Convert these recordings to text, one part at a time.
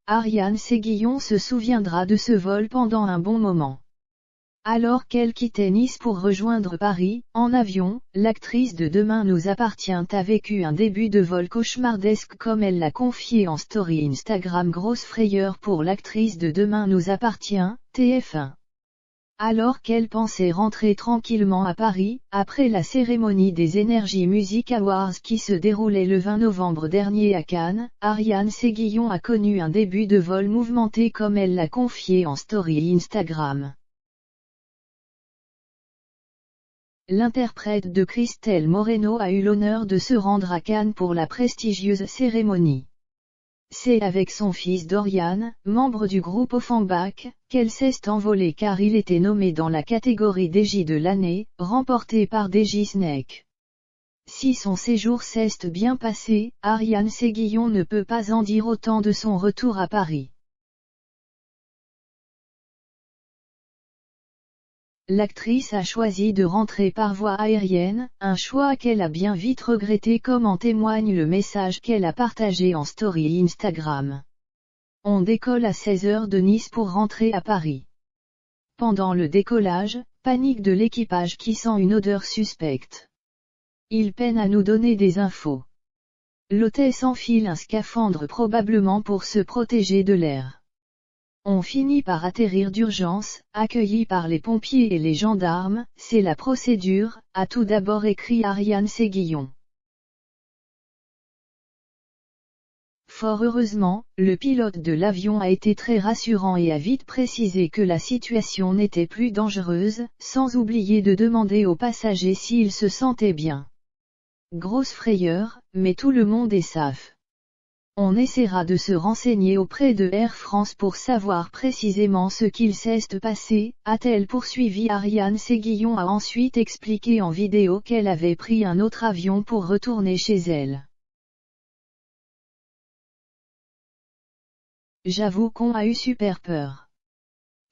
Ariane Séguillon se souviendra de ce vol pendant un bon moment. Alors qu'elle quittait Nice pour rejoindre Paris, en avion, l'actrice de Demain nous appartient a vécu un début de vol cauchemardesque comme elle l'a confié en story Instagram. Grosse frayeur pour l'actrice de Demain nous appartient, TF1. Alors qu'elle pensait rentrer tranquillement à Paris, après la cérémonie des Energy Music Awards qui se déroulait le 20 novembre dernier à Cannes, Ariane Séguillon a connu un début de vol mouvementé comme elle l'a confié en story Instagram. L'interprète de Christelle Moreno a eu l'honneur de se rendre à Cannes pour la prestigieuse cérémonie. C'est avec son fils Dorian, membre du groupe Offenbach, qu'elle s'est envolée car il était nommé dans la catégorie DJ de l'année, remportée par DJ Snake. Si son séjour s'est bien passé, Ariane Séguillon ne peut pas en dire autant de son retour à Paris. L'actrice a choisi de rentrer par voie aérienne, un choix qu'elle a bien vite regretté comme en témoigne le message qu'elle a partagé en story Instagram. On décolle à 16h de Nice pour rentrer à Paris. Pendant le décollage, panique de l'équipage qui sent une odeur suspecte. Il peine à nous donner des infos. L'hôtesse enfile un scaphandre probablement pour se protéger de l'air. On finit par atterrir d'urgence, accueillis par les pompiers et les gendarmes, c'est la procédure, a tout d'abord écrit Ariane Séguillon. Fort heureusement, le pilote de l'avion a été très rassurant et a vite précisé que la situation n'était plus dangereuse, sans oublier de demander aux passagers s'ils se sentaient bien. Grosse frayeur, mais tout le monde est safe. On essaiera de se renseigner auprès de Air France pour savoir précisément ce qu'il s'est passé, a-t-elle poursuivi. Ariane Séguillon a ensuite expliqué en vidéo qu'elle avait pris un autre avion pour retourner chez elle. J'avoue qu'on a eu super peur.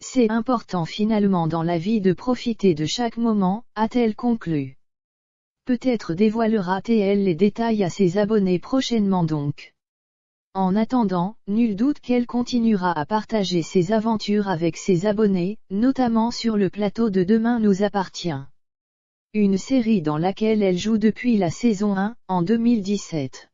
C'est important finalement dans la vie de profiter de chaque moment, a-t-elle conclu. Peut-être dévoilera-t-elle les détails à ses abonnés prochainement donc. En attendant, nul doute qu'elle continuera à partager ses aventures avec ses abonnés, notamment sur le plateau de Demain nous appartient. Une série dans laquelle elle joue depuis la saison 1, en 2017.